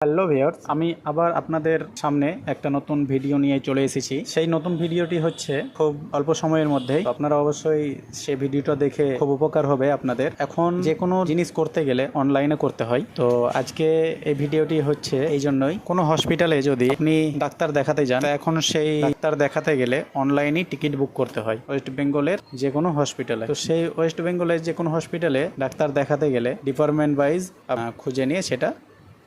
Hello viewers, আমি আবার আপনাদের সামনে একটা নতুন ভিডিও নিয়ে চলে এসেছি। সেই নতুন ভিডিওটি হচ্ছে খুব অল্প সময়ের মধ্যেই, আপনারা অবশ্যই সেই ভিডিওটা দেখে খুব উপকার হবে আপনাদের। এখন যে কোনো জিনিস করতে গেলে অনলাইনে করতে হয়, তো আজকে এই ভিডিওটি হচ্ছে এই জন্যই, কোনো হসপিটালে যদি আপনি ডাক্তার দেখাতে যান, এখন সেই ডাক্তার দেখাতে গেলে অনলাইনেই টিকিট বুক করতে হয় ওয়েস্ট বেঙ্গলের যে কোনো হসপিটালে। তো সেই ওয়েস্ট বেঙ্গলের যে কোনো হসপিটালে ডাক্তার দেখাতে গেলে ডিপার্টমেন্ট ওয়াইজ খুঁজে নিয়ে সেটা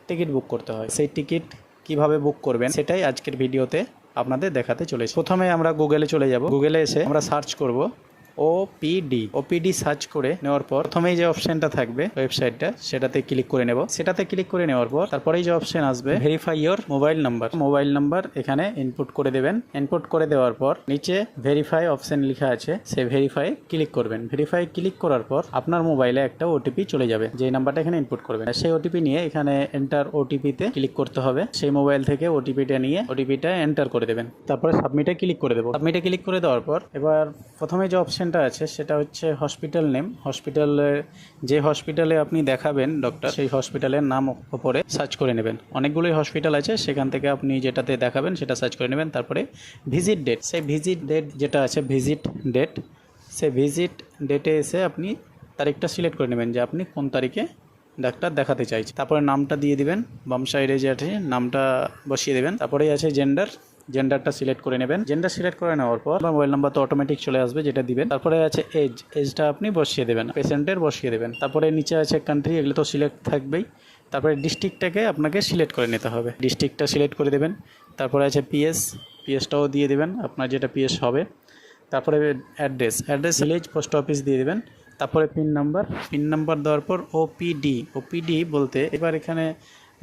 টিকিট বুক করতে হয়। সেই টিকিট কিভাবে বুক করবেন সেটাই আজকের ভিডিওতে আপনাদের দেখাতে চলেছি। প্রথমে আমরা গুগলে চলে যাব। গুগলে এসে আমরা সার্চ করব ওপিডি সার্চ করে নেওয়ার পর প্রথমেই যে অপশনটা থাকবে ওয়েবসাইটটা, সেটাতে ক্লিক করে নেব। সেটাতে ক্লিক করে নেওয়ার পর তারপরেই যে অপশন আসবে ভেরিফাই ইয়োর মোবাইল নাম্বার এখানে ইনপুট করে দেবেন। ইনপুট করে দেওয়ার পর নিচে ভেরিফাই অপশন লেখা আছে, সেই ভেরিফাই ক্লিক করবেন। ভেরিফাই ক্লিক করার পর আপনার মোবাইলে একটা ওটিপি চলে যাবে, যে নাম্বারটা এখানে ইনপুট করবেন। সেই ওটিপি নিয়ে এখানে এন্টার ওটিপিতে ক্লিক করতে হবে। সেই মোবাইল থেকে ওটিপিটা নিয়ে ওটিপিটা এন্টার করে দেবেন। তারপরে সাবমিটে ক্লিক করে দেবো। সাবমিটে ক্লিক করে দেওয়ার পর এবার প্রথমে যে অপশনটা আছে সেটা হচ্ছে হসপিটাল নেম। যে হসপিটালে আপনি দেখাবেন ডক্টর, সেই হসপিটালের নাম উপরে সার্চ করে নেবেন। অনেকগুলোই হসপিটাল আছে, সেখান থেকে আপনি যেটাতে দেখাবেন সেটা সার্চ করে নেবেন। তারপরে ভিজিট ডেট, সেই ভিজিট ডেট যেটা আছে সেই ভিজিট ডেটে এসে আপনি তারিখটা সিলেক্ট করে নেবেন যে আপনি কোন তারিখে ডাক্তার দেখাতে চাইছেন। তারপরে নামটা দিয়ে দিবেন, বাম সাইডে যে আছে নামটা বসিয়ে দেবেন। তারপরেই আছে জেন্ডারটা সিলেক্ট করে নেবেন। জেন্ডার সিলেক্ট করে নেওয়ার পর মোবাইল নাম্বার তো অটোমেটিক চলে আসবে, যেটা দিবেন। তারপরে আছে এজটা আপনি বসিয়ে দেবেন, পেশেন্টের বসিয়ে দেবেন। তারপরে নিচে আছে কান্ট্রি, এগুলো তো সিলেক্ট থাকবেই। তারপরে ডিস্ট্রিক্টটাকে আপনাকে সিলেক্ট করে নিতে হবে, ডিস্ট্রিক্টটা সিলেক্ট করে দেবেন। তারপরে আছে পিএসটাও দিয়ে দেবেন, আপনার যেটা পিএস হবে। তারপরে অ্যাড্রেস ভিলেজ পোস্ট অফিস দিয়ে দেবেন। তারপরে পিন নাম্বার দেওয়ার পর ওপিডি বলতে এবার এখানে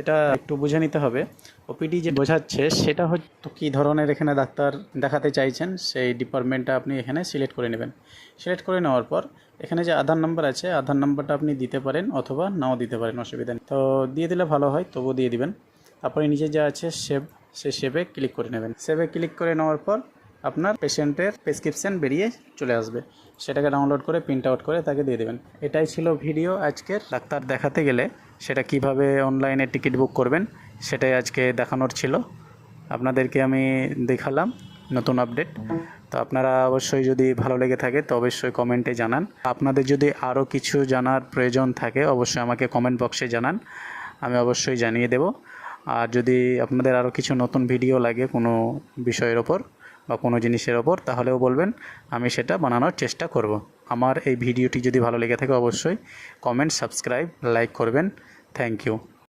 এটা একটু বুঝে নিতে হবে। ওপিডি যে বোঝাচ্ছে সেটা হয়তো কী ধরনের এখানে ডাক্তার দেখাতে চাইছেন, সেই ডিপার্টমেন্টটা আপনি এখানে সিলেক্ট করে নেবেন। সিলেক্ট করে নেওয়ার পর এখানে যে আধার নাম্বার আছে, আধার নাম্বারটা আপনি দিতে পারেন অথবা নাও দিতে পারেন, অসুবিধা নেই। তো দিয়ে দিলে ভালো হয়, তবুও দিয়ে দিবেন। তারপরে নিচে যা আছে সেভে ক্লিক করে নেবেন। সেভে ক্লিক করে নেওয়ার পর আপনার পেশেন্টের প্রেসক্রিপশান বেরিয়ে চলে আসবে, সেটাকে ডাউনলোড করে প্রিন্ট আউট করে তাকে দিয়ে দেবেন। এটাই ছিল ভিডিও আজকের। ডাক্তার দেখাতে গেলে সেটা কিভাবে অনলাইনে টিকিট বুক করবেন সেটাই আজকে দেখানোর ছিল। আপনাদেরকে আমি দেখালাম নতুন আপডেট। তো আপনারা অবশ্যই যদি ভালো লেগে থাকে তো অবশ্যই কমেন্টে জানান। আপনাদের যদি আরও কিছু জানার প্রয়োজন থাকে অবশ্যই আমাকে কমেন্ট বক্সে জানান, আমি অবশ্যই জানিয়ে দেব। আর যদি আপনাদের আরও কিছু নতুন ভিডিও লাগে কোনো বিষয়ের ওপর বা কোনো জিনিসের ওপর, তাহলেও বলবেন, আমি সেটা বানানোর চেষ্টা করব। আমার এই ভিডিওটি যদি ভালো লেগে থাকে অবশ্যই কমেন্ট, সাবস্ক্রাইব, লাইক করবেন। Thank you.